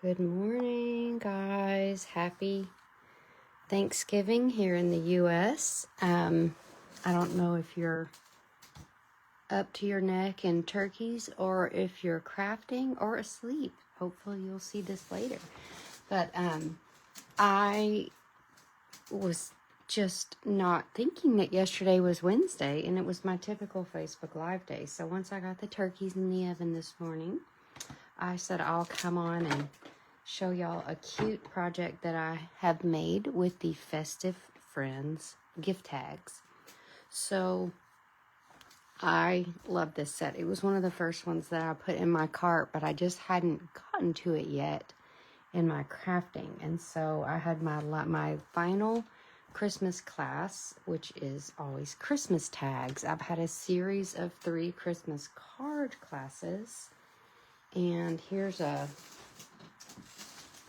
Good morning, guys. Happy Thanksgiving here in the U.S. I don't know if you're up to your neck in turkeys or if you're crafting or asleep. Hopefully you'll see this later. But I was just not thinking that yesterday was Wednesday, and it was my typical Facebook Live day. So once I got the turkeys in the oven this morning, I said I'll come on and show y'all a cute project that I have made with the Festive Friends Gift Tags. So I love this set. It was one of the first ones that I put in my cart, but I just hadn't gotten to it yet in my crafting. And so I had my final Christmas class, which is always Christmas tags. I've had a series of 3 Christmas card classes, and here's I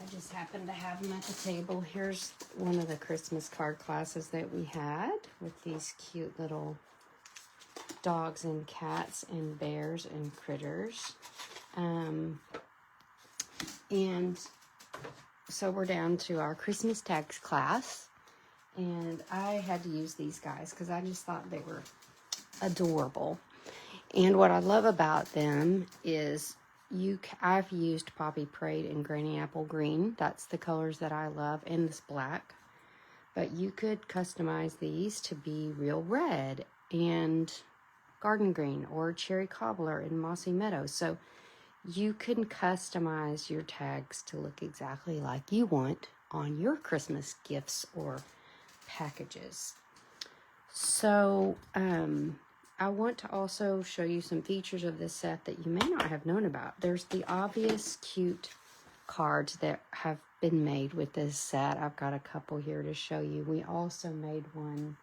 just happen to have them at the table. Here's one of the Christmas card classes that we had with these cute little dogs and cats and bears and critters. And so we're down to our Christmas tags class. And I had to use these guys because I just thought they were adorable. And what I love about them is I've used Poppy Parade and Granny Apple Green. That's the colors that I love, and this black. But you could customize these to be real red and garden green or cherry cobbler and mossy meadow. So you can customize your tags to look exactly like you want on your Christmas gifts or packages. So, I want to also show you some features of this set that you may not have known about. There's the obvious cute cards that have been made with this set. I've got a couple here to show you. We also made one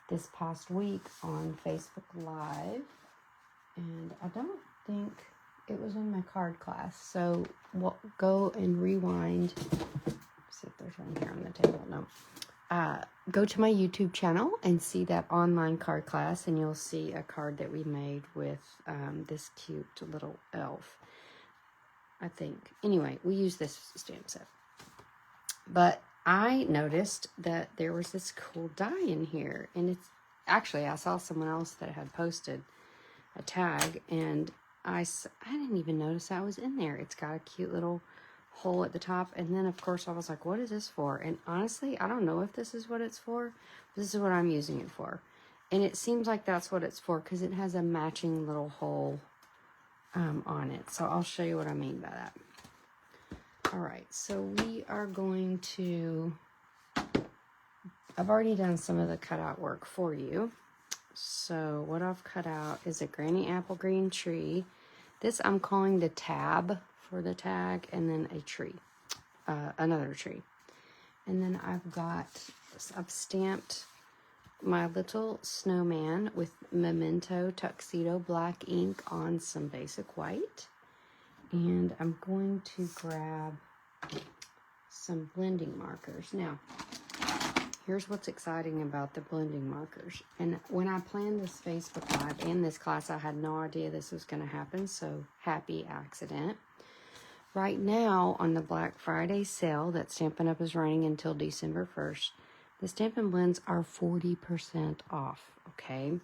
this past week on Facebook Live, and I don't think it was in my card class. So we'll go and rewind. See if there's one here on the table. No. Go to my YouTube channel and see that online card class, and you'll see a card that we made with this cute little elf, I think. Anyway, we use this stamp set. But I noticed that there was this cool die in here, and it's actually, I saw someone else that had posted a tag, and I didn't even notice that was in there. It's got a cute little hole at the top, and then of course I was like, what is this for? And honestly, I don't know if this is what it's for, but this is what I'm using it for. And it seems like that's what it's for because it has a matching little hole on it. So I'll show you what I mean by that. All right, so we are going to, I've already done some of the cutout work for you. So what I've cut out is a Granny Apple Green tree. This I'm calling the tab for the tag, and then a tree, another tree. And then I've stamped my little snowman with Memento Tuxedo black ink on some basic white. And I'm going to grab some blending markers. Now, here's what's exciting about the blending markers. And when I planned this Facebook Live and this class, I had no idea this was going to happen, so happy accident. Right now, on the Black Friday sale that Stampin' Up! Is running until December 1st, the Stampin' Blends are 40% off, okay?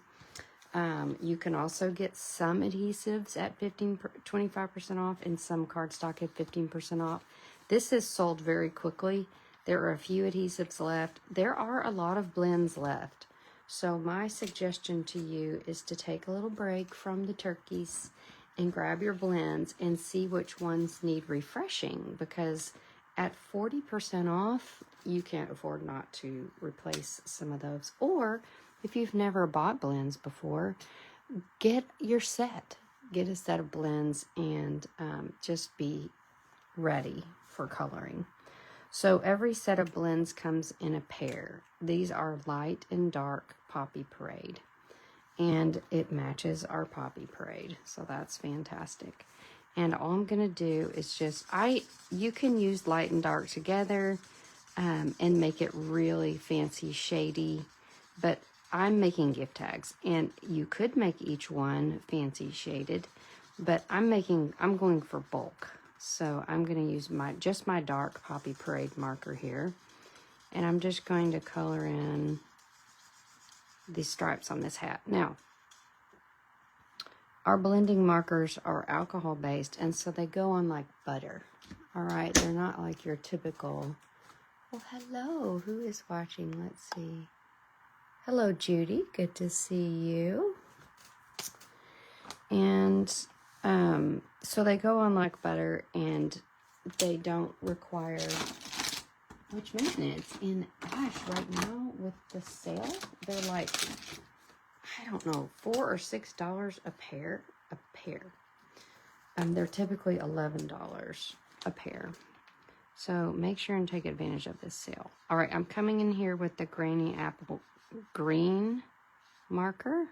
You can also get some adhesives at 25% off and some cardstock at 15% off. This is sold very quickly. There are a few adhesives left. There are a lot of blends left. So my suggestion to you is to take a little break from the turkeys and grab your blends and see which ones need refreshing, because at 40% off, you can't afford not to replace some of those. Or if you've never bought blends before, get your set. Get a set of blends and just be ready for coloring. So every set of blends comes in a pair. These are light and dark Poppy Parade, and it matches our Poppy Parade, so that's fantastic. And all I'm gonna do is you can use light and dark together and make it really fancy shady, but I'm making gift tags, and you could make each one fancy shaded, but I'm going for bulk. So I'm going to use just my dark Poppy Parade marker here. And I'm just going to color in these stripes on this hat. Now, our blending markers are alcohol based, and so they go on like butter. All right, they're not like your typical, well, hello, who is watching? Let's see. Hello, Judy, good to see you. And so they go on like butter, and they don't require much maintenance. And gosh, right now with the sale, they're like, I don't know, $4 or $6 a pair. They're typically $11 a pair. So make sure and take advantage of this sale. All right, I'm coming in here with the Granny Apple Green marker.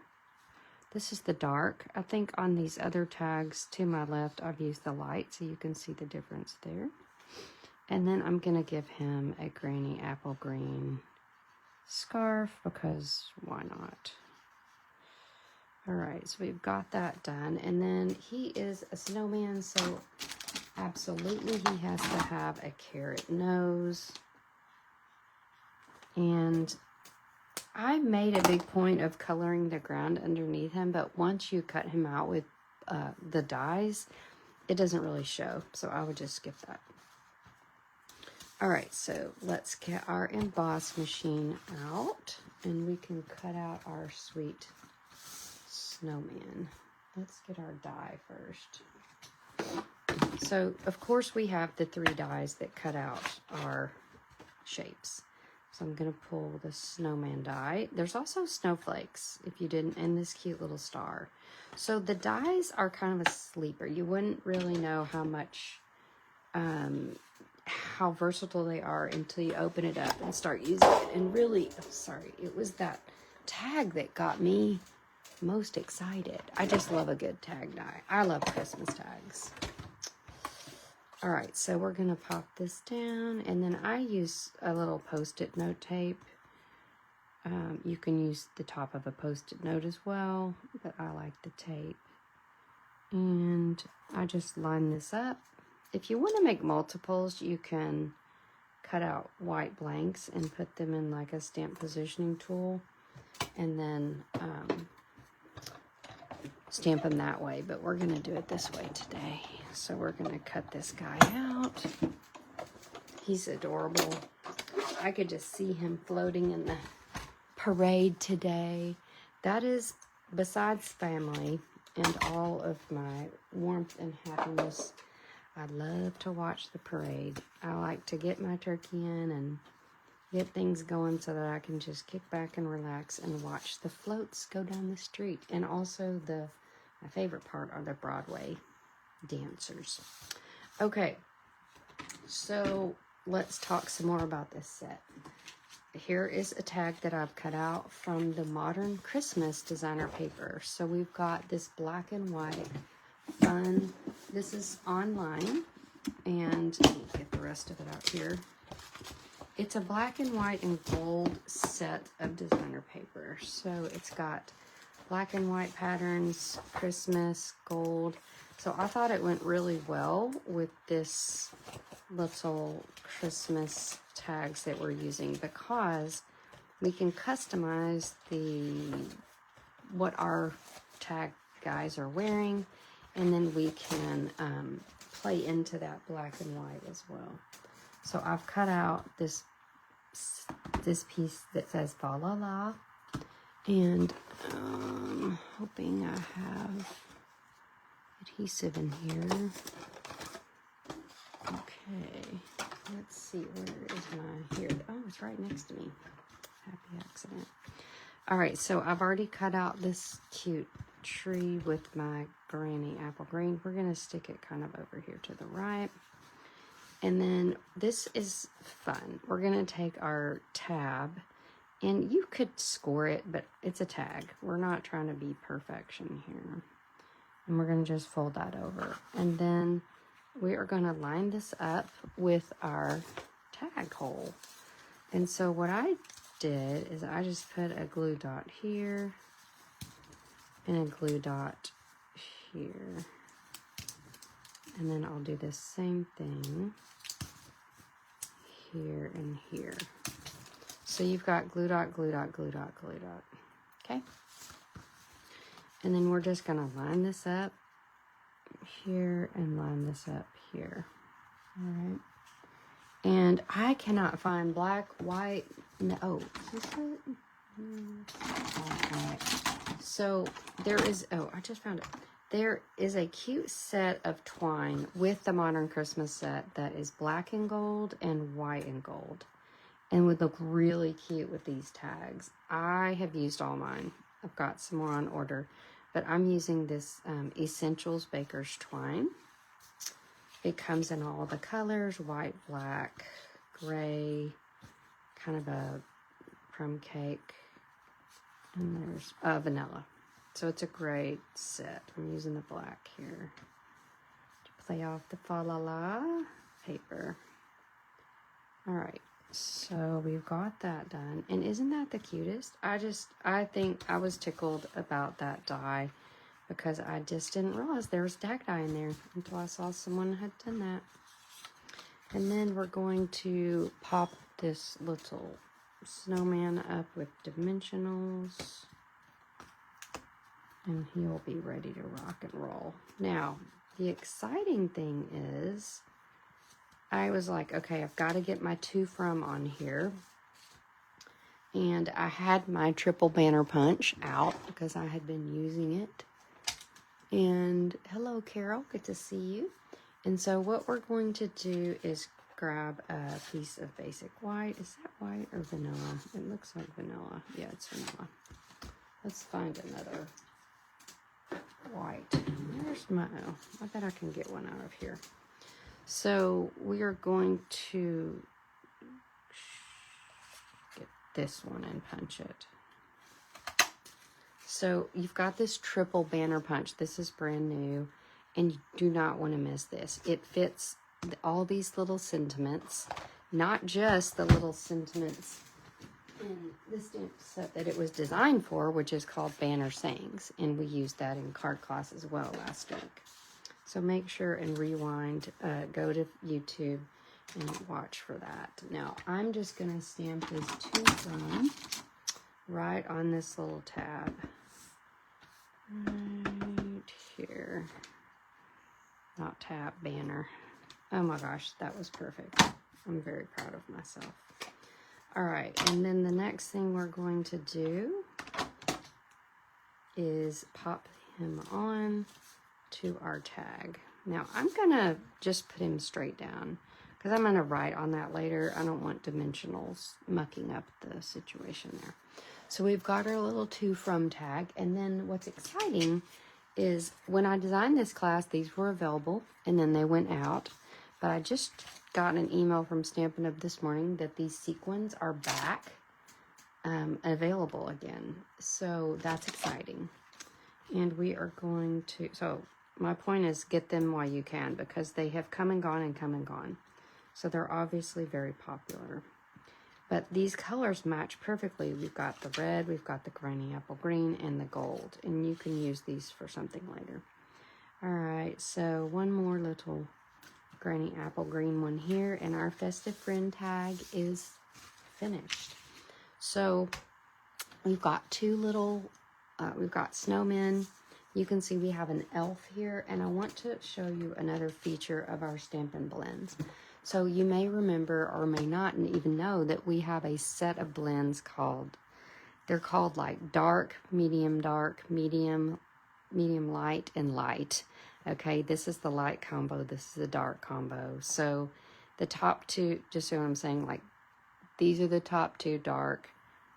This is the dark. I think on these other tags to my left, I've used the light, so you can see the difference there. And then I'm going to give him a Granny Apple Green scarf, because why not? All right, so we've got that done. And then he is a snowman, so absolutely he has to have a carrot nose. And I made a big point of coloring the ground underneath him, but once you cut him out with the dies, it doesn't really show. So I would just skip that. All right, so let's get our emboss machine out, and we can cut out our sweet snowman. Let's get our die first. So, of course, we have the 3 dies that cut out our shapes. So I'm going to pull the snowman die. There's also snowflakes, if you didn't, and this cute little star. So the dies are kind of a sleeper. You wouldn't really know how much, how versatile they are until you open it up and start using it. And really, oh, sorry, it was that tag that got me most excited. I just love a good tag die. I love Christmas tags. All right, so we're going to pop this down, and then I use a little Post-it note tape. You can use the top of a Post-it note as well, but I like the tape. And I just line this up. If you want to make multiples, you can cut out white blanks and put them in like a stamp positioning tool, and then stamp them that way, but we're going to do it this way today. So we're going to cut this guy out. He's adorable. I could just see him floating in the parade today. That is, besides family and all of my warmth and happiness, I love to watch the parade. I like to get my turkey in and get things going so that I can just kick back and relax and watch the floats go down the street. And also my favorite part are the Broadway dancers. Okay, so let's talk some more about this set. Here is a tag that I've cut out from the Modern Christmas designer paper. So we've got this black and white fun. This is online, and let me get the rest of it out here. It's a black and white and gold set of designer paper. So it's got black and white patterns, Christmas, gold. So I thought it went really well with this little Christmas tags that we're using, because we can customize what our tag guys are wearing, and then we can play into that black and white as well. So I've cut out this piece that says fa la la, and hoping I have adhesive in here. Okay, let's see, where is my, here, oh, it's right next to me. Happy accident. All right, so I've already cut out this cute tree with my Granny Apple Green. We're gonna stick it kind of over here to the right. And then this is fun. We're gonna take our tab, and you could score it, but it's a tag. We're not trying to be perfection here. And we're gonna just fold that over. And then we are gonna line this up with our tag hole. And so what I did is I just put a glue dot here and a glue dot here. And then I'll do the same thing here and here. So you've got glue dot, glue dot, glue dot, glue dot. Okay. And then we're just gonna line this up here and line this up here. All right. And I cannot find black, white, no, oh, is this it? All right. So there is, oh, I just found it. There is a cute set of twine with the Modern Christmas set that is black and gold and white and gold, and would look really cute with these tags. I have used all mine. I've got some more on order, but I'm using this Essentials Baker's Twine. It comes in all the colors, white, black, gray, kind of a crumb cake, and there's vanilla. So it's a great set. I'm using the black here to play off the fa la la paper. All right, so we've got that done. And isn't that the cutest? I think I was tickled about that die because I just didn't realize there was tag die in there until I saw someone had done that. And then we're going to pop this little snowman up with dimensionals, and he'll be ready to rock and roll. Now, the exciting thing is, I was like, okay, I've got to get my to from on here. And I had my triple banner punch out because I had been using it. And hello, Carol, good to see you. And so what we're going to do is grab a piece of basic white. Is that white or vanilla? It looks like vanilla. Yeah, it's vanilla. Let's find another white. There's my, oh, I bet I can get one out of here. So we are going to get this one and punch it. So you've got this triple banner punch. This is brand new, and you do not want to miss this. It fits all these little sentiments, not just the little sentiments in the stamp set that it was designed for, which is called Banner Sayings, and we used that in card class as well last week. So make sure and rewind, go to YouTube and watch for that. Now I'm just going to stamp this to from right on this little tab right here. Not tab, banner. Oh my gosh, that was perfect. I'm very proud of myself. All right, and then the next thing we're going to do is pop him on to our tag. Now I'm gonna just put him straight down because I'm gonna write on that later. I don't want dimensionals mucking up the situation there. So we've got our little to from tag, and then what's exciting is when I designed this class, these were available and then they went out, but I just got an email from Stampin' Up! This morning that these sequins are back available again. So that's exciting. And we are going to, so my point is get them while you can because they have come and gone and come and gone. So they're obviously very popular. But these colors match perfectly. We've got the red, we've got the granny apple green, and the gold. And you can use these for something later. All right, so one more little granny apple green one here, and our festive friend tag is finished. So we've got two little, we've got snowmen. You can see we have an elf here, and I want to show you another feature of our Stampin' Blends. So you may remember or may not even know that we have a set of blends called, they're called like dark, medium, light, and light. Okay, this is the light combo, this is the dark combo. So the top two, just so I'm saying, like these are the top two dark,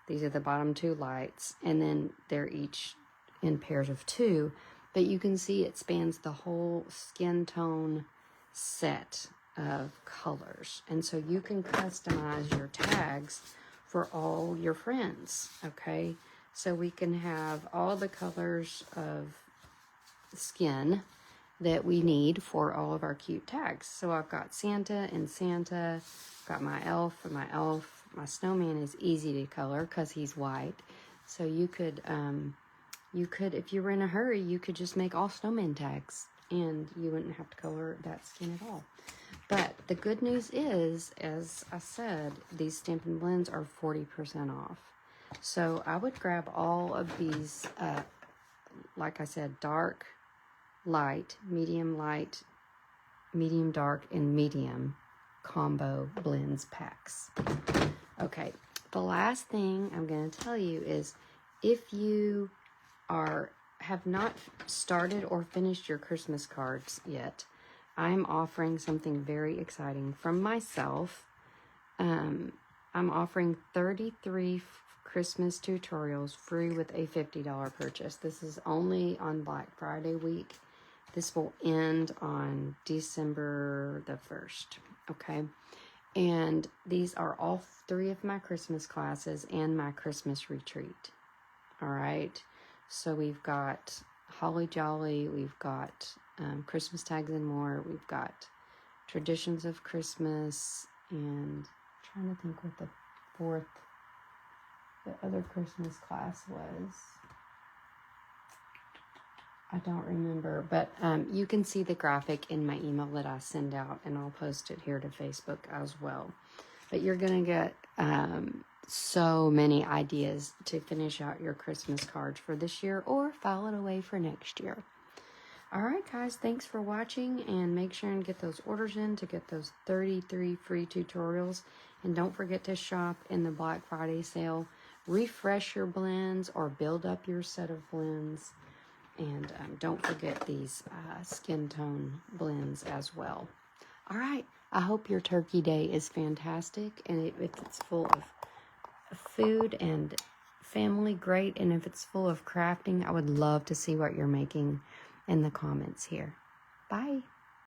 these are the bottom two lights, and then they're each in pairs of two. But you can see it spans the whole skin tone set of colors, and so you can customize your tags for all your friends. Okay, so we can have all the colors of skin that we need for all of our cute tags. So I've got Santa and Santa, got my elf and my elf. My snowman is easy to color because he's white, so you could if you were in a hurry, you could just make all snowman tags and you wouldn't have to color that skin at all. But the good news is, as I said, these Stampin' Blends are 40% off. So I would grab all of these, like I said, dark, light, medium dark, and medium combo blends packs. Okay, the last thing I'm going to tell you is if you have not started or finished your Christmas cards yet, I'm offering something very exciting from myself. I'm offering 33 Christmas tutorials free with a $50 purchase. This is only on Black Friday week. This will end on December the 1st, okay? And these are all 3 of my Christmas classes and my Christmas retreat, all right? So we've got Holly Jolly, we've got Christmas tags and more, we've got Traditions of Christmas, and I'm trying to think what the other Christmas class was. I don't remember, but you can see the graphic in my email that I send out, and I'll post it here to Facebook as well. But you're going to get so many ideas to finish out your Christmas cards for this year or file it away for next year. All right, guys, thanks for watching, and make sure and get those orders in to get those 33 free tutorials. And don't forget to shop in the Black Friday sale. Refresh your blends or build up your set of blends. And don't forget these skin tone blends as well. All right, I hope your turkey day is fantastic, and if it's full of food and family, great. And if it's full of crafting, I would love to see what you're making in the comments here. Bye.